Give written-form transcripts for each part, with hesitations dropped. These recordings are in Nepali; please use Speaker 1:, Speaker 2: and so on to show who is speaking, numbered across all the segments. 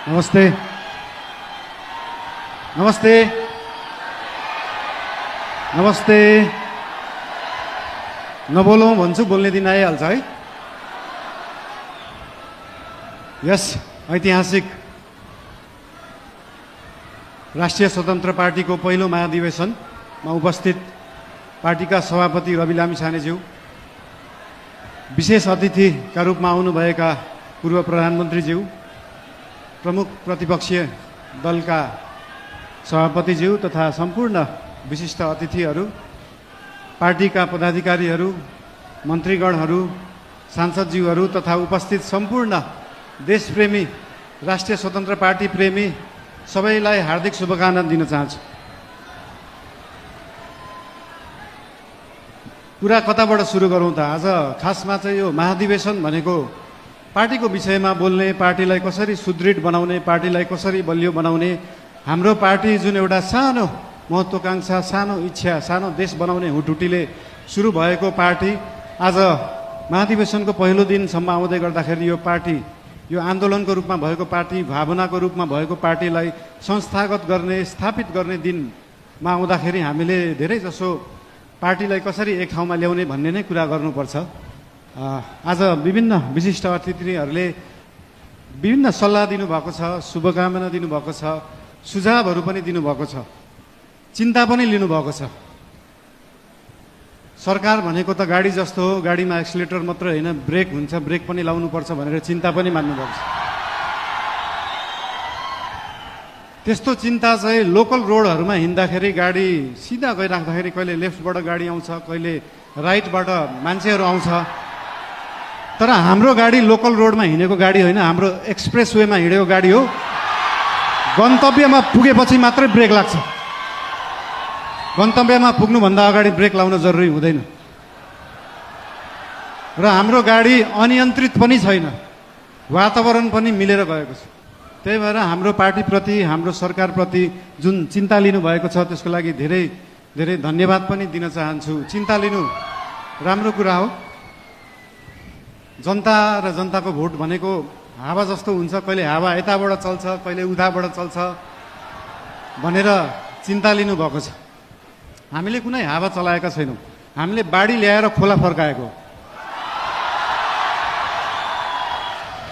Speaker 1: नमस्ते नमस्ते नमस्ते नबोलौँ भन्छु बोल्ने दिन आइहाल्छ है। यस ऐतिहासिक राष्ट्रिय स्वतन्त्र पार्टीको पहिलो महाधिवेशनमा उपस्थित पार्टीका सभापति रवि लामिछानेज्यू, विशेष अतिथिका रूपमा आउनुभएका पूर्व प्रधानमन्त्रीज्यू, प्रमुख प्रतिपक्षीय दलका सभापतिज्यू तथा सम्पूर्ण विशिष्ट अतिथिहरू, पार्टीका पदाधिकारीहरू, मन्त्रीगणहरू, सांसदज्यूहरू तथा उपस्थित सम्पूर्ण देशप्रेमी राष्ट्रिय स्वतन्त्र पार्टी प्रेमी सबैलाई हार्दिक शुभकामना दिन चाहन्छु। कुरा कताबाट सुरु गरौँ त? आज खासमा चाहिँ यो महाधिवेशन भनेको पार्टीको विषयमा बोल्ने, पार्टीलाई कसरी सुदृढ बनाउने, पार्टीलाई कसरी बलियो बनाउने, हाम्रो पार्टी जुन एउटा सानो महत्त्वाकांक्षा, सानो इच्छा, सानो देश बनाउने हुटुटीले सुरु भएको पार्टी आज महाधिवेशनको पहिलो दिनसम्म आउँदै गर्दाखेरि यो पार्टी, यो आन्दोलनको रूपमा भएको पार्टी, भावनाको रूपमा भएको पार्टीलाई संस्थागत गर्ने, स्थापित गर्ने दिनमा आउँदाखेरि हामीले धेरै जसो पार्टीलाई कसरी एक ठाउँमा ल्याउने भन्ने नै कुरा गर्नुपर्छ। आज विभिन्न विशिष्ट अतिथिहरूले विभिन्न सल्लाह दिनुभएको छ, शुभकामना दिनुभएको छ, सुझावहरू पनि दिनुभएको छ, चिन्ता पनि लिनुभएको छ। सरकार भनेको त गाडी जस्तो हो, गाडीमा एक्सिलेटर मात्र होइन, ब्रेक हुन्छ, ब्रेक पनि लाउनुपर्छ भनेर चिन्ता पनि मान्नुभएको छ। त्यस्तो चिन्ता चाहिँ लोकल रोडहरूमा हिँड्दाखेरि गाडी सिधा गइराख्दाखेरि कहिले लेफ्टबाट गाडी आउँछ, कहिले राइटबाट मान्छेहरू आउँछ, तर हाम्रो गाडी लोकल रोडमा हिँडेको गाडी होइन, हाम्रो एक्सप्रेस वेमा हिँडेको गाडी हो। गन्तव्यमा पुगेपछि मात्रै ब्रेक लाग्छ, गन्तव्यमा पुग्नुभन्दा अगाडि ब्रेक लाउन जरुरी हुँदैन। र हाम्रो गाडी अनियन्त्रित पनि छैन, वातावरण पनि मिलेर गएको छ। त्यही भएर हाम्रो पार्टीप्रति, हाम्रो सरकारप्रति जुन चिन्ता लिनुभएको छ त्यसको लागि धेरै धेरै धन्यवाद पनि दिन चाहन्छु। चिन्ता लिनु राम्रो कुरा हो। जनता र जनताको भोट भनेको हावा जस्तो हुन्छ, कहिले हावा यताबाट चल्छ, कहिले उताबाट चल्छ भनेर चिन्ता लिनुभएको छ। हामीले कुनै हावा चलाएका छैनौँ, हामीले बाढी ल्याएर खोला फर्काएको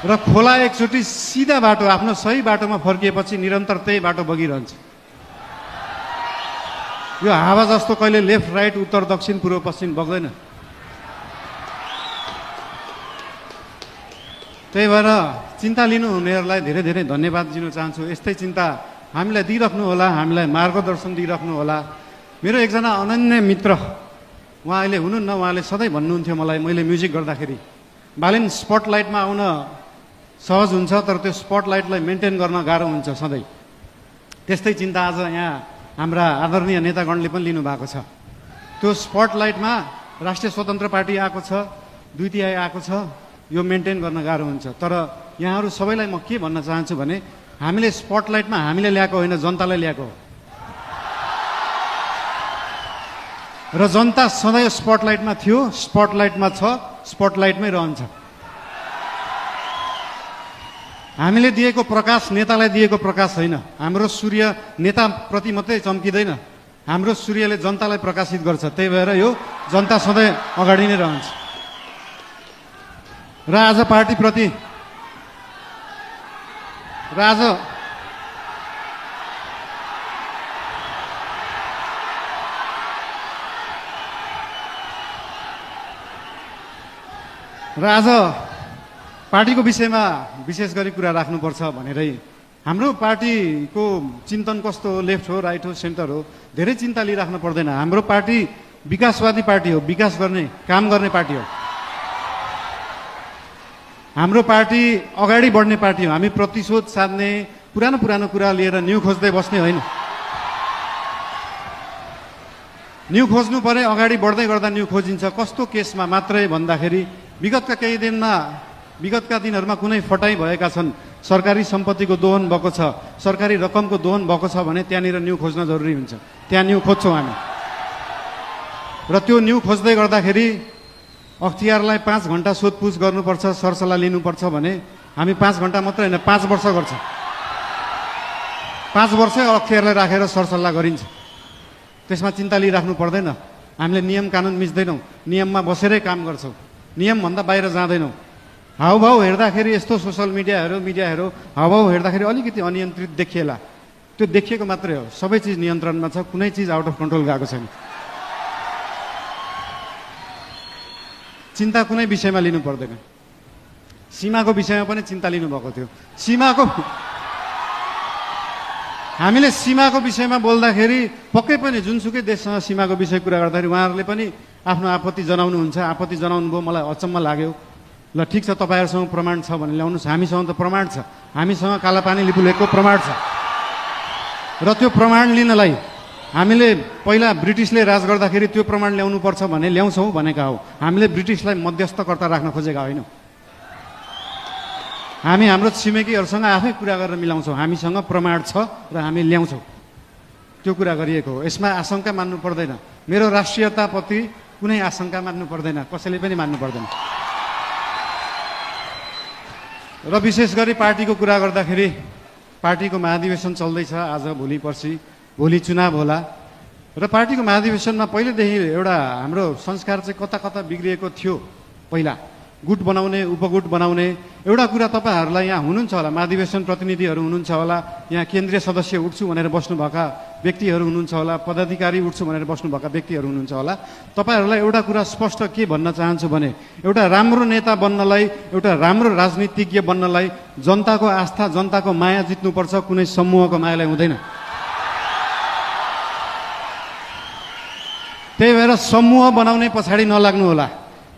Speaker 1: र खोला एकचोटि सिधा बाटो, आफ्नो सही बाटोमा फर्किएपछि निरन्तर त्यही बाटो बगिरहन्छ। यो हावा जस्तो कहिले लेफ्ट राइट, उत्तर दक्षिण, पूर्व पश्चिम बग्दैन। त्यही भएर चिन्ता लिनुहुनेहरूलाई धेरै धेरै धन्यवाद दिन चाहन्छु। यस्तै चिन्ता हामीलाई दिइराख्नु होला, हामीलाई मार्गदर्शन दिइराख्नु होला। मेरो एकजना अनन्य मित्र, उहाँ अहिले हुनुहुन्न, उहाँले सधैँ भन्नुहुन्थ्यो मलाई, मैले म्युजिक गर्दाखेरि, बालिन स्पटलाइटमा आउन सहज हुन्छ तर त्यो स्पटलाइटलाई मेन्टेन गर्न गाह्रो हुन्छ सधैँ। त्यस्तै चिन्ता आज यहाँ हाम्रा आदरणीय नेतागणले पनि लिनुभएको छ। त्यो स्पटलाइटमा राष्ट्रिय स्वतन्त्र पार्टी आएको छ, दुई तिहाई आएको छ, यो मेन्टेन गर्न गाह्रो हुन्छ। तर यहाँहरू सबैलाई म के भन्न चाहन्छु भने हामीले स्पटलाइटमा हामीले ल्याएको होइन, जनतालाई ल्याएको हो। र जनता सधैँ स्पटलाइटमा थियो, स्पटलाइटमा छ, स्पटलाइटमै रहन्छ। हामीले दिएको प्रकाश नेतालाई दिएको प्रकाश होइन। हाम्रो सूर्य नेताप्रति मात्रै चम्किँदैन, हाम्रो सूर्यले जनतालाई प्रकाशित गर्छ। त्यही भएर यो जनता सधैँ अगाडि नै रहन्छ। र आज पार्टीप्रति आज पार्टीको विषयमा विशेष गरी कुरा राख्नुपर्छ भनेरै हाम्रो पार्टीको चिन्तन कस्तो हो, लेफ्ट हो, राइट हो, सेन्टर हो, धेरै चिन्ता लिइराख्नु पर्दैन। हाम्रो पार्टी विकासवादी पार्टी हो, विकास गर्ने, काम गर्ने पार्टी हो। हाम्रो पार्टी अगाडि बढ्ने पार्टी हो। हामी प्रतिशोध साध्ने, पुरानो पुरानो कुरा लिएर न्यू खोज्दै बस्ने होइन। न्यू खोज्नु परे, अगाडि बढ्दै गर्दा न्यू खोजिन्छ। कस्तो केसमा मात्रै भन्दाखेरि विगतका दिनहरूमा कुनै फटाइ भएका छन्, सरकारी सम्पत्तिको दोहन भएको छ, सरकारी रकमको दोहन भएको छ भने त्यहाँनिर न्यू खोज्न जरुरी हुन्छ। त्यहाँ न्यू खोज्छौँ हामी। र त्यो न्यू खोज्दै गर्दाखेरि अख्तियारलाई 5 घण्टा सोधपुछ गर्नुपर्छ, सरसल्लाह लिनुपर्छ भने हामी 5 घण्टा मात्र होइन 5 वर्ष गर्छ। 5 वर्ष अक्षरलाई राखेर सरसल्लाह गरिन्छ। त्यसमा चिन्ता लिइराख्नु पर्दैन। हामीले नियम कानुन मिच्दैनौँ, नियममा बसेरै काम गर्छौँ, नियमभन्दा बाहिर जाँदैनौँ। हाउभाउ हेर्दाखेरि यस्तो सोसल मिडियाहरू हाउभाउ हेर्दाखेरि अलिकति अनियन्त्रित देखिएला, त्यो देखिएको मात्रै हो। सबै चिज नियन्त्रणमा छ, कुनै चिज आउट अफ कन्ट्रोल गएको छैन। चिन्ता कुनै विषयमा लिनु पर्दैन। सीमाको विषयमा पनि चिन्ता लिनुभएको थियो। हामीले सीमाको विषयमा बोल्दाखेरि पक्कै पनि जुनसुकै देशसँग सीमाको विषय कुरा गर्दाखेरि उहाँहरूले पनि आफ्नो आपत्ति जनाउनुहुन्छ। आपत्ति जनाउनु भयो, मलाई अचम्म लाग्यो। ल ठिक छ, तपाईँहरूसँग प्रमाण छ भने ल्याउनुहोस्। हामीसँग त प्रमाण छ, हामीसँग कालापानी लिपुलेखको प्रमाण छ। र त्यो प्रमाण लिनलाई हामीले पहिला ब्रिटिसले राज गर्दाखेरि त्यो प्रमाण ल्याउनुपर्छ भने ल्याउँछौँ भनेका हौ। हामीले ब्रिटिसलाई मध्यस्थकर्ता राख्न खोजेका होइनौँ। हामी हाम्रो छिमेकीहरूसँग आफै कुरा गरेर मिलाउँछौँ। हामीसँग प्रमाण छ र हामी ल्याउँछौँ, त्यो कुरा गरिएको हो। यसमा आशंका मान्नु पर्दैन। मेरो राष्ट्रियताप्रति कुनै आशंका मान्नु पर्दैन, कसैले पनि मान्नु पर्दैन। र विशेष गरी पार्टीको कुरा गर्दाखेरि पार्टीको महाधिवेशन चल्दैछ आज, भोलि पर्सि, भोलि चुनाव होला। र पार्टीको महाधिवेशनमा पहिलेदेखि एउटा हाम्रो संस्कार चाहिँ कता कता बिग्रिएको थियो। पहिला गुट बनाउने, उपगुट बनाउने एउटा कुरा तपाईँहरूलाई यहाँ हुनुहुन्छ होला, महाधिवेशन प्रतिनिधिहरू हुनुहुन्छ होला, यहाँ केन्द्रीय सदस्य उठ्छु भनेर बस्नुभएका व्यक्तिहरू हुनुहुन्छ होला, पदाधिकारी उठ्छु भनेर बस्नुभएका व्यक्तिहरू हुनुहुन्छ होला। तपाईँहरूलाई एउटा कुरा स्पष्ट के भन्न चाहन्छु भने एउटा राम्रो नेता बन्नलाई, एउटा राम्रो राजनीतिज्ञ बन्नलाई जनताको आस्था, जनताको माया जित्नुपर्छ, कुनै समूहको मायालाई हुँदैन। त्यही भएर समूह बनाउने पछाडि नलाग्नु होला।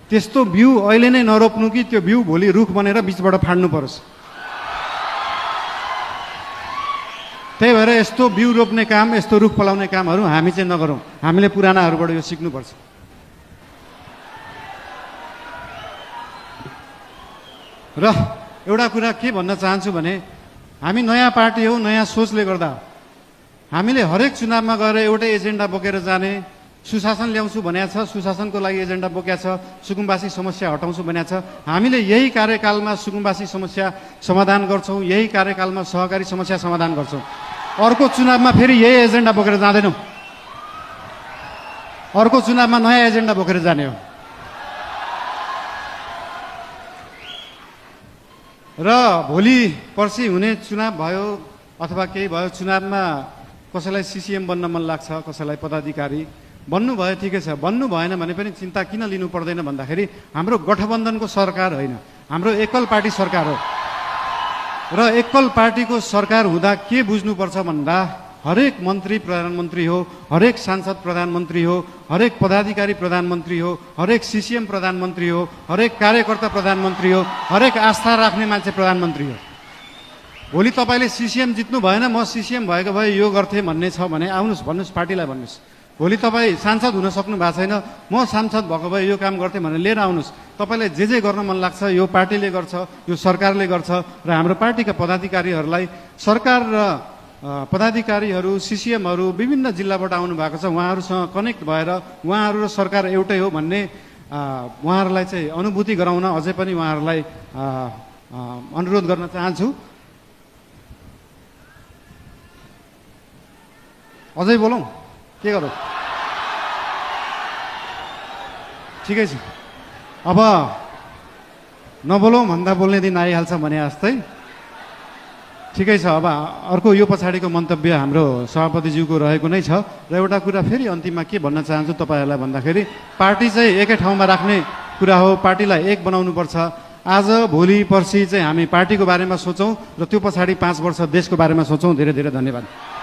Speaker 1: त्यस्तो बिउ अहिले नै नरोप्नु कि त्यो बिउ भोलि रुख बनेर बिचबाट फाड्नु परोस्। त्यही भएर यस्तो बिउ रोप्ने काम, यस्तो रुख फलाउने कामहरू हामी चाहिँ नगरौँ। हामीले पुरानाहरूबाट यो सिक्नुपर्छ। र एउटा कुरा के भन्न चाहन्छु भने हामी नयाँ पार्टी हो, नयाँ सोचले गर्दा हामीले हरेक चुनावमा गएर एउटै एजेन्डा बोकेर जाने, सुशासन ल्याउँछु भनेको छ, सुशासनको लागि एजेन्डा बोकेको छ, सुकुम्बासी समस्या हटाउँछु भनेको छ। हामीले यही कार्यकालमा सुकुम्बासी समस्या समाधान गर्छौँ, यही कार्यकालमा सहकारी समस्या समाधान गर्छौँ। अर्को चुनावमा फेरि यही एजेन्डा बोकेर जाँदैनौँ। अर्को चुनावमा नयाँ एजेन्डा बोकेर जाने हो। र भोलि पर्सि हुने चुनाव भयो अथवा केही भयो, चुनावमा कसैलाई सिसिएम बन्न मन लाग्छ, कसैलाई पदाधिकारी बन्नु भयो, ठिकै छ। बन्नु भएन भने पनि चिन्ता किन लिनु पर्दैन भन्दाखेरि हाम्रो गठबन्धनको सरकार होइन, हाम्रो एकल पार्टी सरकार हो। र एकल पार्टीको सरकार हुँदा के बुझ्नुपर्छ भन्दा हरेक मन्त्री प्रधानमन्त्री हो, हरेक सांसद प्रधानमन्त्री हो, हरेक पदाधिकारी प्रधानमन्त्री हो, हरेक सिसिएम प्रधानमन्त्री हो, हरेक कार्यकर्ता प्रधानमन्त्री हो, हरेक आस्था राख्ने मान्छे प्रधानमन्त्री हो। भोलि तपाईँले सिसिएम जित्नु भएन, म सिसिएम भएको भए यो गर्थेँ भन्ने छ भने आउनुहोस्, भन्नुहोस्, पार्टीलाई भन्नुहोस्। भोलि तपाईँ सांसद हुन सक्नु भएको छैन, म सांसद भएको भए यो काम गर्थेँ भनेर लिएर आउनुहोस्। तपाईँलाई जे गर्न मन लाग्छ यो पार्टीले गर्छ, यो सरकारले गर्छ। र हाम्रो पार्टीका पदाधिकारीहरूलाई, सरकार र पदाधिकारीहरू, सिसिएमहरू विभिन्न जिल्लाबाट आउनु भएको छ, उहाँहरूसँग कनेक्ट भएर उहाँहरू र सरकार एउटै हो भन्ने उहाँहरूलाई चाहिँ अनुभूति गराउन अझै पनि उहाँहरूलाई अनुरोध गर्न चाहन्छु। अझै बोलौँ, के गरौँ? ठिकै छ, अब नबोलौँ भन्दा बोल्ने दिन आइहाल्छ भने जस्तै। ठिकै छ, अब अर्को यो पछाडिको मन्तव्य हाम्रो सभापतिज्यूको रहेको नै छ। र एउटा कुरा फेरि अन्तिममा के भन्न चाहन्छु तपाईँहरूलाई भन्दाखेरि पार्टी चाहिँ एकै ठाउँमा राख्ने कुरा हो, पार्टीलाई एक बनाउनुपर्छ। आज भोलि पर्सि चाहिँ हामी पार्टीको बारेमा सोचौँ र त्यो पछाडि 5 वर्ष देशको बारेमा सोचौँ। धेरै धेरै धन्यवाद।